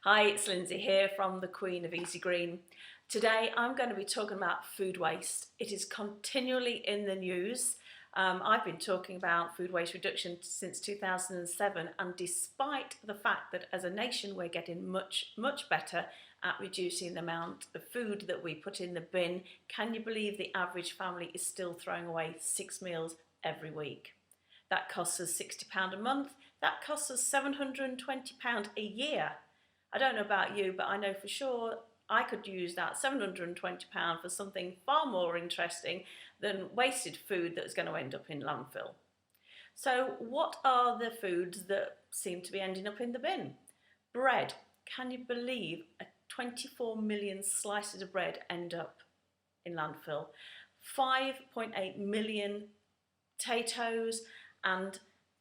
Hi, it's Lindsay here from the Queen of Easy Green. Today I'm going to be talking about food waste. It is continually in the news. I've been talking about food waste reduction since 2007, and despite the fact that as a nation we're getting much better at reducing the amount of food that we put in the bin, can you believe the average family is still throwing away 6 meals every week? That costs us £60 a month. That costs us £720 a year. I don't know about you, but I know for sure I could use that £720 for something far more interesting than wasted food that's going to end up in landfill. So what are the foods that seem to be ending up in the bin? Bread. Can you believe 24 million slices of bread end up in landfill? 5.8 million potatoes, and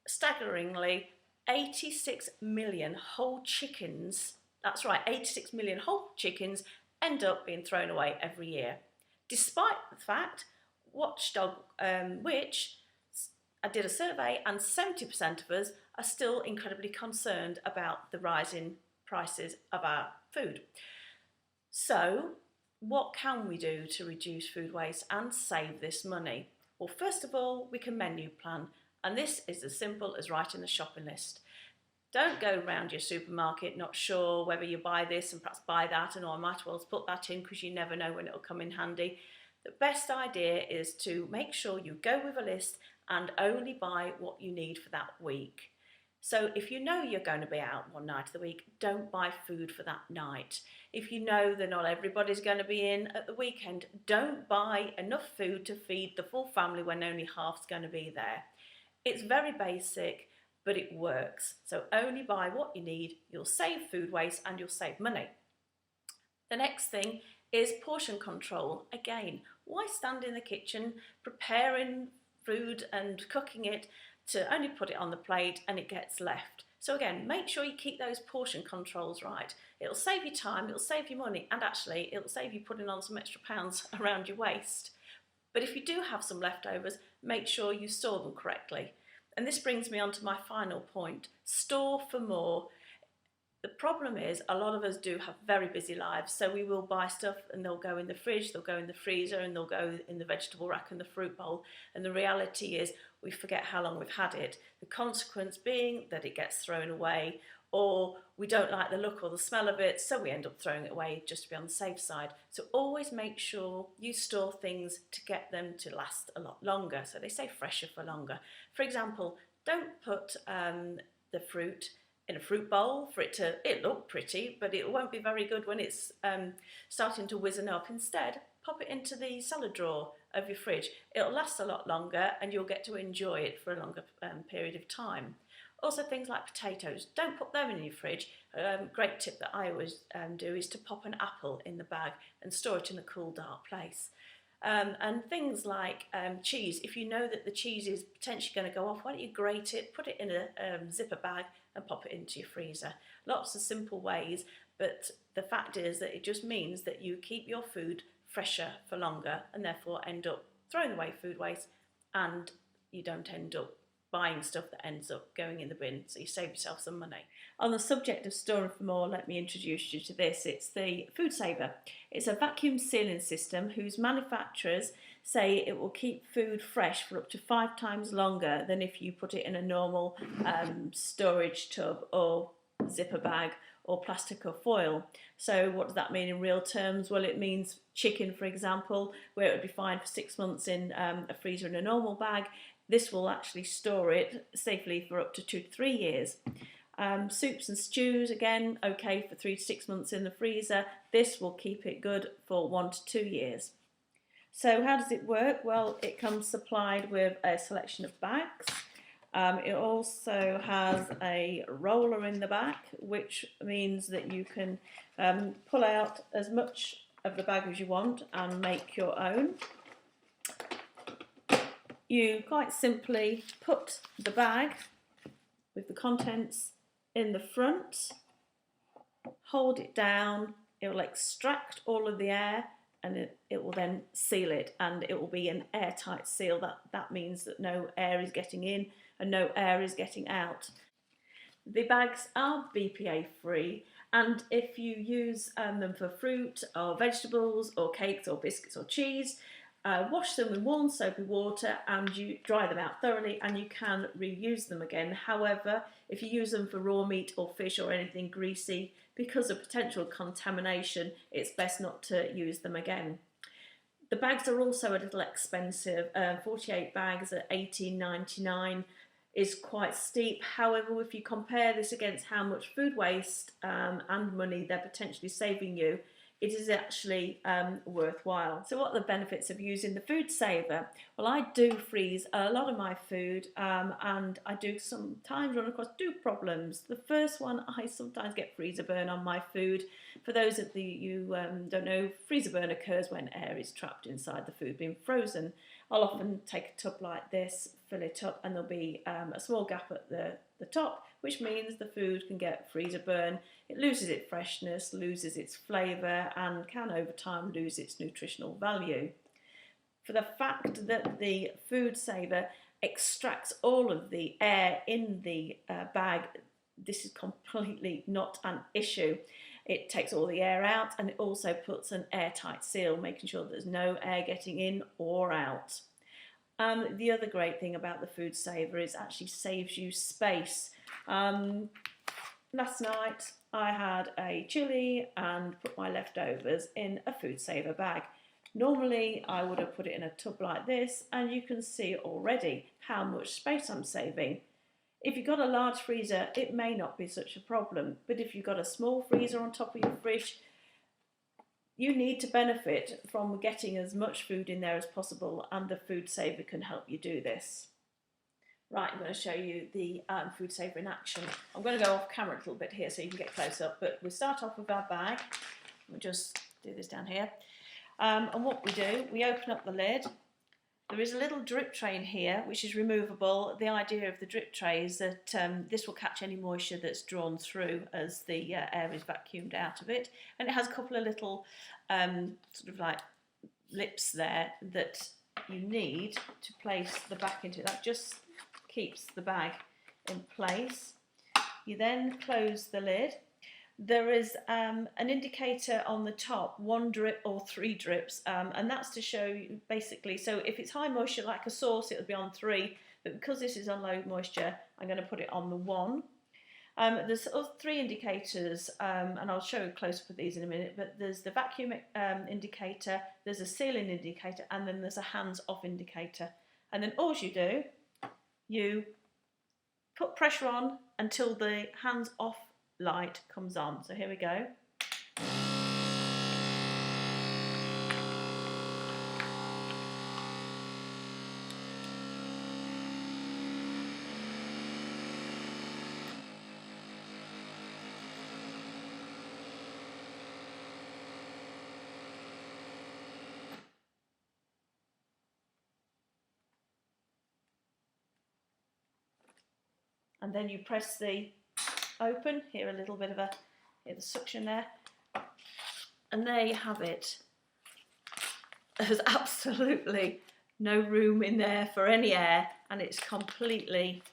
staggeringly 86 million whole chickens, that's right, 86 million whole chickens end up being thrown away every year. Despite the fact, Watchdog, which I did a survey, and 70% of us are still incredibly concerned about the rising prices of our food. So, what can we do to reduce food waste and save this money? Well, first of all, we can menu plan, and this is as simple as writing a shopping list. Don't go around your supermarket not sure whether you buy this and perhaps buy that, and I might as well put that in because you never know when it'll come in handy. The best idea is to make sure you go with a list and only buy what you need for that week. So if you know you're going to be out one night of the week, don't buy food for that night. If you know that not everybody's going to be in at the weekend, don't buy enough food to feed the full family when only half's going to be there. It's very basic, but it works. So only buy what you need, you'll save food waste and you'll save money. The next thing is portion control. Again, why stand in the kitchen preparing food and cooking it to only put it on the plate and it gets left? So again, make sure you keep those portion controls right. It'll save you time, it'll save you money, and actually it'll save you putting on some extra pounds around your waist. But if you do have some leftovers, make sure you store them correctly. And this brings me on to my final point: store for more. The problem is a lot of us do have very busy lives, so we will buy stuff and they'll go in the fridge, they'll go in the freezer, and they'll go in the vegetable rack and the fruit bowl. And the reality is we forget how long we've had it. The consequence being that it gets thrown away, or we don't like the look or the smell of it, so we end up throwing it away just to be on the safe side. So always make sure you store things to get them to last a lot longer. So they say fresher for longer. For example, don't put the fruit in a fruit bowl for it look pretty, but it won't be very good when it's starting to wizen up. Instead, pop it into the salad drawer of your fridge. It'll last a lot longer and you'll get to enjoy it for a longer period of time. Also, things like potatoes, don't put them in your fridge. Great tip that I always do is to pop an apple in the bag and store it in a cool, dark place. And things like cheese, if you know that the cheese is potentially going to go off, why don't you grate it, put it in a zipper bag and pop it into your freezer. Lots of simple ways, but the fact is that it just means that you keep your food fresher for longer and therefore end up throwing away food waste, and you don't end up buying stuff that ends up going in the bin, so you save yourself some money. On the subject of storing for more, let me introduce you to this. It's the Foodsaver. It's a vacuum sealing system whose manufacturers say it will keep food fresh for up to 5 times longer than if you put it in a normal storage tub or zipper bag or plastic or foil. So what does that mean in real terms? Well, it means chicken, for example, where it would be fine for 6 months in a freezer in a normal bag. This will actually store it safely for up to 2 to 3 years. Soups and stews, again, okay for 3 to 6 months in the freezer. This will keep it good for 1 to 2 years. So how does it work? Well, it comes supplied with a selection of bags. It also has a roller in the back, which means that you can pull out as much of the bag as you want and make your own. You quite simply put the bag with the contents in the front, hold it down, it will extract all of the air, and it will then seal it, and it will be an airtight seal. That means that no air is getting in and no air is getting out. The bags are BPA free And if you use them for fruit or vegetables or cakes or biscuits or cheese, wash them with warm soapy water and you dry them out thoroughly and you can reuse them again. However, if you use them for raw meat or fish or anything greasy, because of potential contamination, it's best not to use them again. The bags are also a little expensive. 48 bags at $18.99 is quite steep. However, if you compare this against how much food waste and money they're potentially saving you, it is actually worthwhile. So what are the benefits of using the Foodsaver? Well, I do freeze a lot of my food and I do sometimes run across two problems. The first one, I sometimes get freezer burn on my food. For those of you don't know, freezer burn occurs when air is trapped inside the food being frozen. I'll often take a tub like this, fill it up, and there'll be a small gap at the top, which means the food can get freezer burn. It loses its freshness, loses its flavour, and can over time lose its nutritional value. For the fact that the Foodsaver extracts all of the air in the bag, this is completely not an issue. It takes all the air out and it also puts an airtight seal, making sure there's no air getting in or out. The other great thing about the Foodsaver is it actually saves you space. Last night I had a chilli and put my leftovers in a Foodsaver bag. Normally I would have put it in a tub like this and you can see already how much space I'm saving. If you've got a large freezer, it may not be such a problem, but if you've got a small freezer on top of your fridge, you need to benefit from getting as much food in there as possible, and the Foodsaver can help you do this. Right, I'm going to show you the Foodsaver in action. I'm going to go off camera a little bit here so you can get close up, but we start off with our bag. We'll just do this down here. And what we do, we open up the lid. There is a little drip tray in here which is removable. The idea of the drip tray is that this will catch any moisture that's drawn through as the air is vacuumed out of it. And it has a couple of little sort of like lips there that you need to place the back into. That just keeps the bag in place. You then close the lid. There is an indicator on the top, 1 drip or 3 drips, and that's to show you basically, so if it's high moisture like a sauce, it would be on 3, but because this is on low moisture, I'm going to put it on the 1. There's 3 indicators, and I'll show you a close-up of these in a minute, but there's the vacuum indicator, there's a sealing indicator, and then there's a hands-off indicator. And then all you do, you put pressure on until the hands-off light comes on. So here we go. And then you press the open, hear a little bit of the suction there, and there you have it. There's absolutely no room in there for any air and it's completely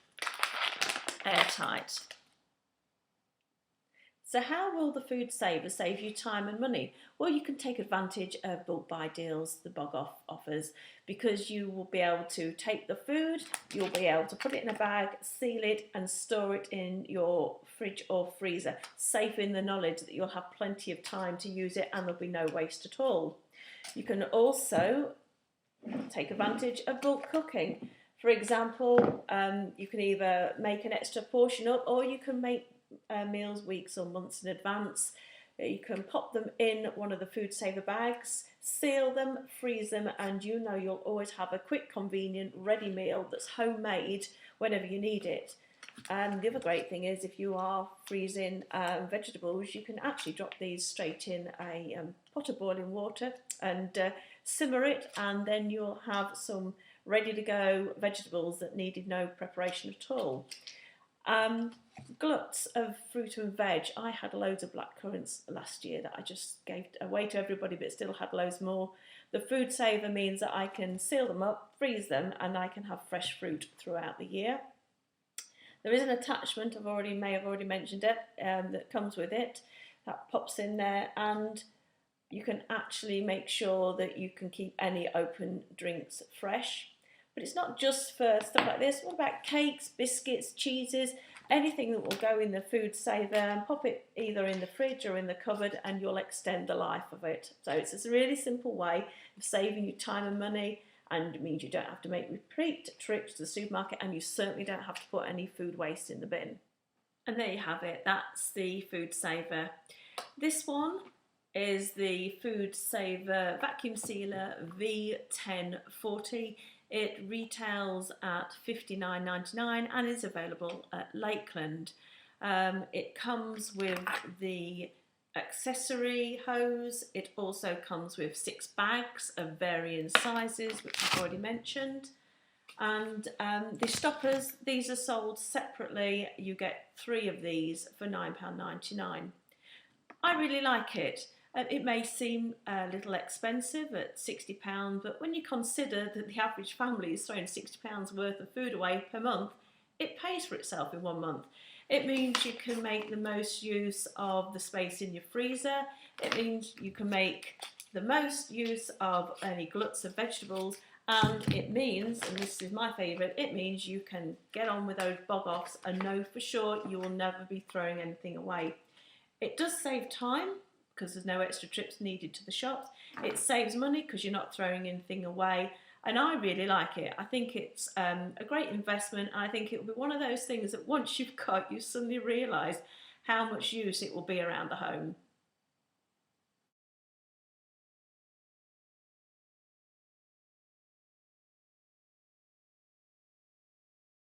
airtight. So how will the Foodsaver save you time and money? Well, you can take advantage of bulk buy deals the bog off offers, because you will be able to take the food, you'll be able to put it in a bag, seal it and store it in your fridge or freezer, safe in the knowledge that you'll have plenty of time to use it and there'll be no waste at all. You can also take advantage of bulk cooking. For example, you can either make an extra portion up or you can make meals weeks or months in advance. You can pop them in one of the Foodsaver bags, seal them, freeze them, and you know you'll always have a quick, convenient, ready meal that's homemade whenever you need it. And the other great thing is if you are freezing vegetables, you can actually drop these straight in a pot of boiling water and simmer it, and then you'll have some ready to go vegetables that needed no preparation at all. Gluts of fruit and veg. I had loads of blackcurrants last year that I just gave away to everybody, but still had loads more. The Foodsaver means that I can seal them up, freeze them, and I can have fresh fruit throughout the year. There is an attachment, may have already mentioned it, that comes with it. that pops in there, and you can actually make sure that you can keep any open drinks fresh. But it's not just for stuff like this. What about cakes, biscuits, cheeses, anything that will go in the food saver, and pop it either in the fridge or in the cupboard, and you'll extend the life of it. So it's a really simple way of saving you time and money, and it means you don't have to make repeat trips to the supermarket, and you certainly don't have to put any food waste in the bin. And there you have it, that's the food saver. This one is the Foodsaver Vacuum Sealer V1040. It retails at $59.99 and is available at Lakeland. It comes with the accessory hose. It also comes with 6 bags of varying sizes, which I've already mentioned. And the stoppers, these are sold separately. You get 3 of these for £9.99. I really like it. It may seem a little expensive at £60, but when you consider that the average family is throwing £60 worth of food away per month, it pays for itself in 1 month. It means you can make the most use of the space in your freezer. It means you can make the most use of any gluts of vegetables, and it means, and this is my favourite, it means you can get on with those bog-offs and know for sure you will never be throwing anything away. It does save time, because there's no extra trips needed to the shops. It saves money because you're not throwing anything away, and I really like it. I think it's a great investment, and I think it will be one of those things that once you've got, you suddenly realise how much use it will be around the home.